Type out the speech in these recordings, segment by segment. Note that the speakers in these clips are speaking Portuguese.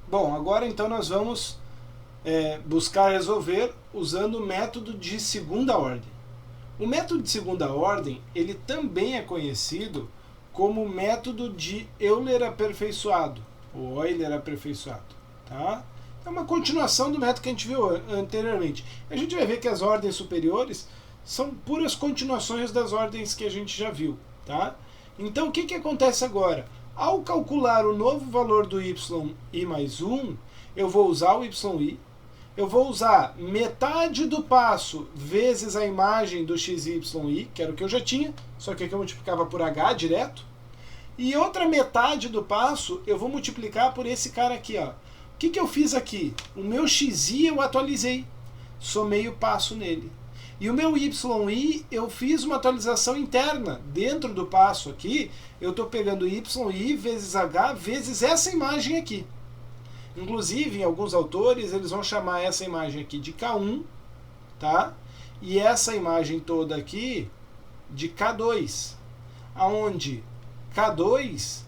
Bom, agora então nós vamos buscar resolver usando o método de segunda ordem. O método de segunda ordem, ele também é conhecido como método de Euler aperfeiçoado, ou Euler aperfeiçoado, tá? É uma continuação do método que a gente viu anteriormente. A gente vai ver que as ordens superiores são puras continuações das ordens que a gente já viu, tá? Então o que acontece agora? Ao calcular o novo valor do yi mais 1, eu vou usar o yi, eu vou usar metade do passo vezes a imagem do xy, que era o que eu já tinha, só que aqui eu multiplicava por h direto, e outra metade do passo eu vou multiplicar por esse cara aqui, ó. O que eu fiz aqui? O meu xi eu atualizei, somei o passo nele. E o meu yi, eu fiz uma atualização interna. Dentro do passo aqui, eu estou pegando yi vezes h vezes essa imagem aqui. Inclusive, em alguns autores, eles vão chamar essa imagem aqui de K1, tá? E essa imagem toda aqui de K2, aonde K2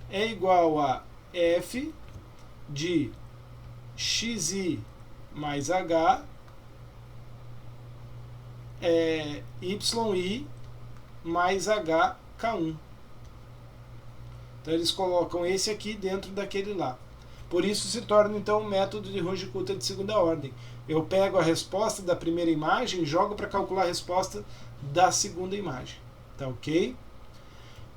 é igual a f de xi mais h yi mais hk1. Então eles colocam esse aqui dentro daquele lá. Por isso se torna então um método de Runge-Kutta de segunda ordem. Eu pego a resposta da primeira imagem e jogo para calcular a resposta da segunda imagem. Tá ok?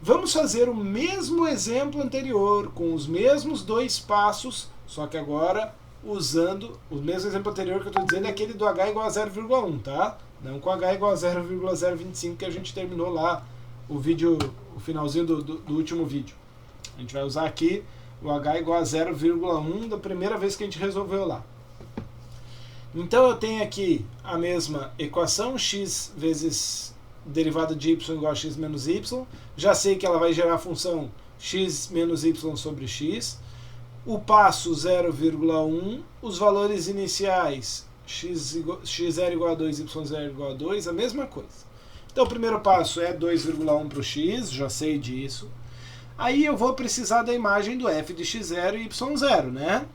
Vamos fazer o mesmo exemplo anterior, com os mesmos dois passos, só que agora usando o mesmo exemplo anterior que eu estou dizendo é aquele do h igual a 0,1, tá? Não com h igual a 0,025 que a gente terminou lá o vídeo, o finalzinho do último vídeo. A gente vai usar aqui o h igual a 0,1 da primeira vez que a gente resolveu lá. Então eu tenho aqui a mesma equação, x vezes derivada de y igual a x menos y. Já sei que ela vai gerar a função x menos y sobre x. O passo 0,1, os valores iniciais x0 igual a 2, y0 igual a 2, a mesma coisa. Então o primeiro passo é 2,1 para o x, já sei disso. Aí eu vou precisar da imagem do f de x0 e y0, né?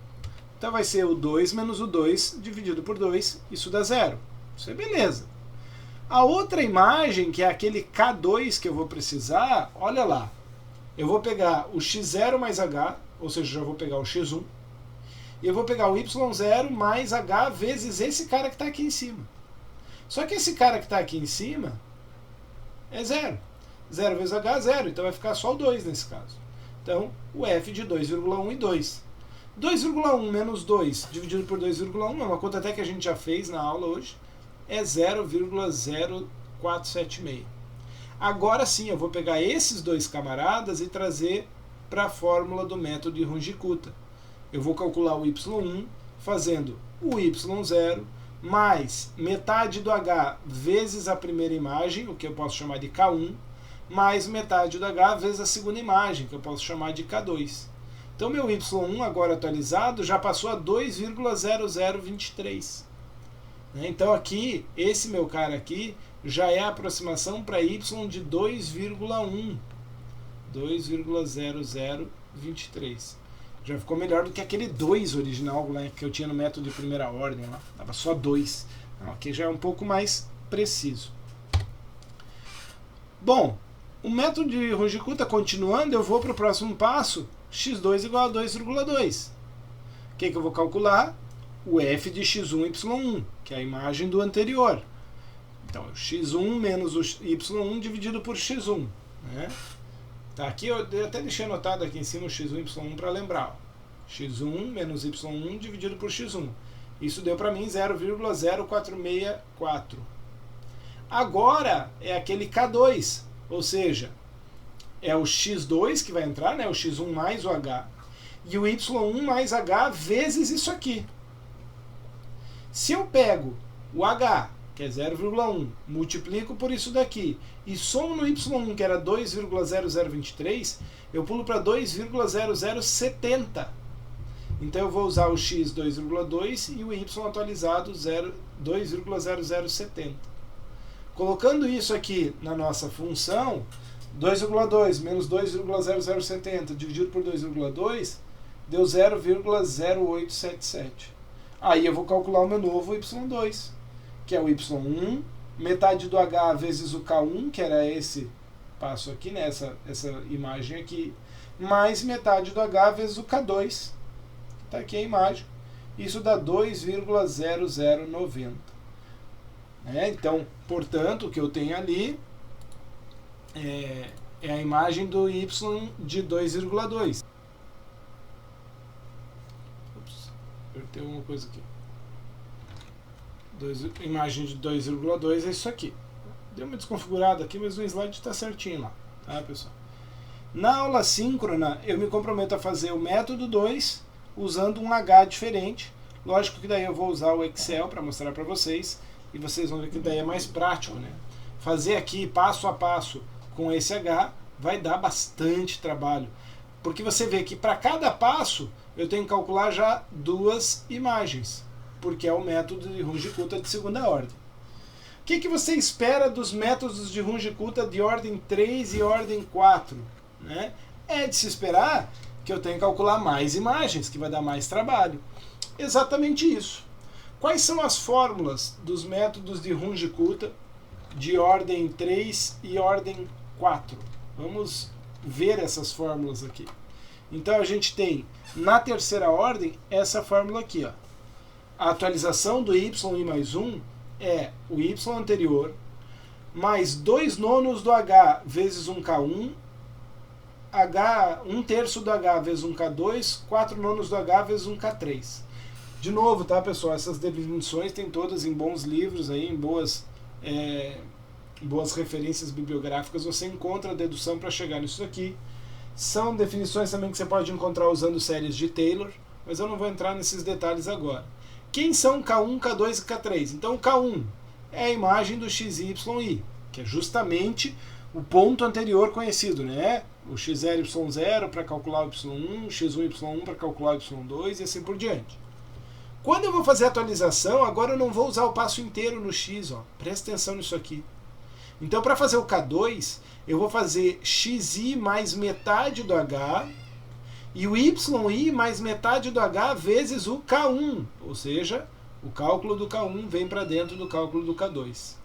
Então vai ser o 2 menos o 2 dividido por 2, isso dá 0. Isso é beleza. A outra imagem, que é aquele K2 que eu vou precisar, olha lá. Eu vou pegar o x0 mais h, ou seja, já vou pegar o x1, e eu vou pegar o y0 mais h vezes esse cara que está aqui em cima. Só que esse cara que está aqui em cima é 0. 0 vezes h é 0, então vai ficar só o 2 nesse caso. Então, o f de 2,1 e 2. 2,1 menos 2 dividido por 2,1 é uma conta até que a gente já fez na aula hoje, é 0,0476. Agora sim, eu vou pegar esses dois camaradas e trazer para a fórmula do método de Runge-Kutta. Eu vou calcular o y1 fazendo o y0 mais metade do h vezes a primeira imagem, o que eu posso chamar de K1, mais metade do h vezes a segunda imagem, que eu posso chamar de K2. Então meu y1 agora atualizado já passou a 2,0023. Então aqui, esse meu cara aqui, já é a aproximação para y de 2,1. 2,0023. Já ficou melhor do que aquele 2 original, né, que eu tinha no método de primeira ordem. Lá. Dava só 2. Então, aqui já é um pouco mais preciso. Bom, o método de Runge-Kutta continuando, eu vou para o próximo passo, x2 igual a 2,2. O que eu vou calcular? O f de x1 y1, que é a imagem do anterior. Então, x1 menos o y1 dividido por x1. Né? Tá, aqui eu até deixei anotado aqui em cima o x1 e y1 para lembrar. Ó. x1 menos y1 dividido por x1. Isso deu para mim 0,0464. Agora é aquele K2, ou seja, é o x2 que vai entrar, né, o x1 mais o h, e o y1 mais h vezes isso aqui. Se eu pego o h, que é 0,1, multiplico por isso daqui, e somo no y1, que era 2,0023, eu pulo para 2,0070. Então eu vou usar o x 2,2 e o y atualizado 2,0070. Colocando isso aqui na nossa função, 2,2 menos 2,0070 dividido por 2,2 deu 0,0877. Aí eu vou calcular o meu novo y2, que é o y1, metade do h vezes o k1, que era esse passo aqui, né, essa imagem aqui, mais metade do h vezes o k2, está aqui a imagem, isso dá 2,0090. Então, portanto, o que eu tenho ali é a imagem do y de 2,2. Apertei uma coisa aqui. Imagem de 2,2 é isso aqui. Deu uma desconfigurada aqui, mas o slide está certinho lá, tá, pessoal? Na aula síncrona, eu me comprometo a fazer o método 2 usando um H diferente. Lógico que daí eu vou usar o Excel para mostrar para vocês, e vocês vão ver que daí é mais prático, né? Fazer aqui passo a passo com esse H vai dar bastante trabalho, porque você vê que para cada passo eu tenho que calcular já 2 imagens, porque é o método de Runge-Kutta de segunda ordem. O que você espera dos métodos de Runge-Kutta de ordem 3 e ordem 4? Né? É de se esperar que eu tenha que calcular mais imagens, que vai dar mais trabalho. Exatamente isso. Quais são as fórmulas dos métodos de Runge-Kutta de ordem 3 e ordem 4? Vamos ver essas fórmulas aqui. Então a gente tem, na terceira ordem, essa fórmula aqui. Ó. A atualização do y mais 1 é o y anterior, mais 2 nonos do h vezes um k1, 1/3 do h vezes um k2, 4 nonos do h vezes um k3. De novo, tá, pessoal? Essas definições tem todas em bons livros, aí, em boas referências bibliográficas. Você encontra a dedução para chegar nisso aqui. São definições também que você pode encontrar usando séries de Taylor, mas eu não vou entrar nesses detalhes agora. Quem são K1, K2 e K3? Então, o K1 é a imagem do XYY, que é justamente o ponto anterior conhecido, né? O x0, y0 para calcular o y1, x1, y1 para calcular o y2 e assim por diante. Quando eu vou fazer a atualização, agora eu não vou usar o passo inteiro no x, ó. Presta atenção nisso aqui. Então, para fazer o K2, eu vou fazer xi mais metade do h e o yi mais metade do h vezes o k1, ou seja, o cálculo do k1 vem para dentro do cálculo do k2.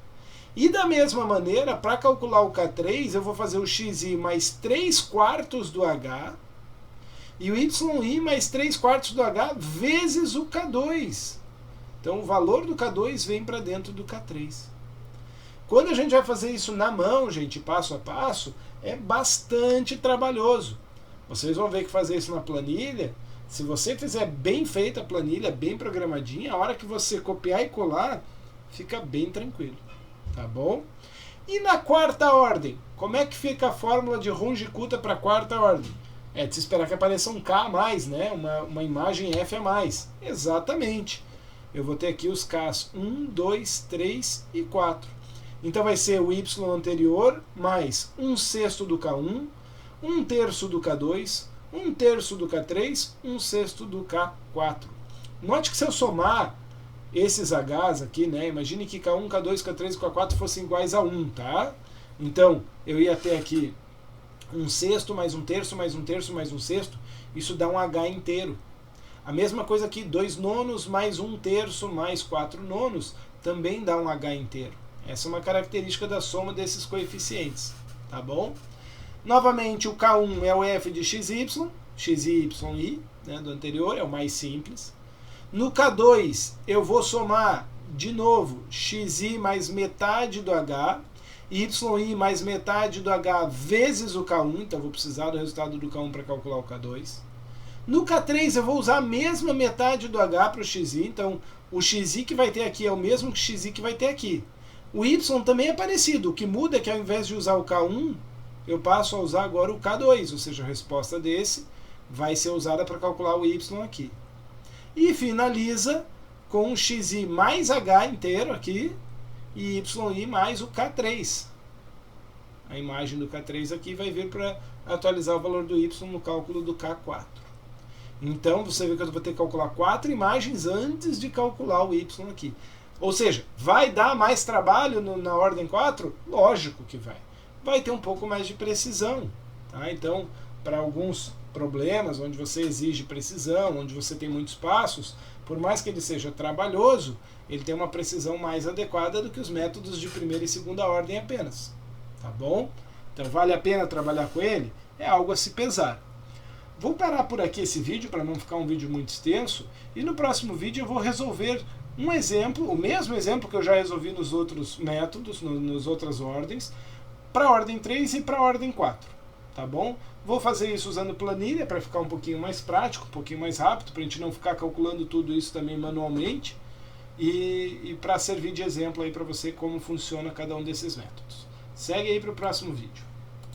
E da mesma maneira, para calcular o k3, eu vou fazer o xi mais 3/4 do h e o yi mais 3/4 do h vezes o k2. Então o valor do k2 vem para dentro do k3. Quando a gente vai fazer isso na mão, gente, passo a passo, é bastante trabalhoso. Vocês vão ver que fazer isso na planilha, se você fizer bem feita a planilha, bem programadinha, a hora que você copiar e colar, fica bem tranquilo. Tá bom? E na quarta ordem, como é que fica a fórmula de Runge-Kutta para a quarta ordem? É de se esperar que apareça um K a mais, né? Uma imagem F a mais. Exatamente. Eu vou ter aqui os Ks 1, 2, 3 e 4. Então vai ser o y anterior mais 1/6 do K1, 1/3 do K2, 1/3 do K3, 1/6 do K4. Note que se eu somar esses Hs aqui, né, imagine que K1, K2, K3 e K4 fossem iguais a 1, tá? Então, eu ia ter aqui 1/6 mais 1/3 mais 1/3 mais 1/6, isso dá um H inteiro. A mesma coisa aqui, 2 nonos mais 1/3 mais 4 nonos, também dá um H inteiro. Essa é uma característica da soma desses coeficientes, tá bom? Novamente, o K1 é o f de xy, xi, né, do anterior, é o mais simples. No K2, eu vou somar, de novo, xi mais metade do h, yi mais metade do h vezes o K1, então eu vou precisar do resultado do K1 para calcular o K2. No K3, eu vou usar a mesma metade do h para o xi, então o xi que vai ter aqui é o mesmo que o xi que vai ter aqui. O y também é parecido, o que muda é que ao invés de usar o K1, eu passo a usar agora o K2, ou seja, a resposta desse vai ser usada para calcular o y aqui. E finaliza com o xi mais h inteiro aqui e yi mais o K3. A imagem do K3 aqui vai vir para atualizar o valor do y no cálculo do K4. Então você vê que eu vou ter que calcular 4 imagens antes de calcular o y aqui. Ou seja, vai dar mais trabalho na ordem 4? Lógico que vai. Vai ter um pouco mais de precisão. Tá? Então, para alguns problemas, onde você exige precisão, onde você tem muitos passos, por mais que ele seja trabalhoso, ele tem uma precisão mais adequada do que os métodos de primeira e segunda ordem apenas. Tá bom? Então vale a pena trabalhar com ele? É algo a se pesar. Vou parar por aqui esse vídeo para não ficar um vídeo muito extenso, e no próximo vídeo eu vou resolver um exemplo, o mesmo exemplo que eu já resolvi nos outros métodos, nas outras ordens, para a ordem 3 e para a ordem 4. Tá bom? Vou fazer isso usando planilha para ficar um pouquinho mais prático, um pouquinho mais rápido, para a gente não ficar calculando tudo isso também manualmente, e para servir de exemplo aí para você como funciona cada um desses métodos. Segue aí para o próximo vídeo.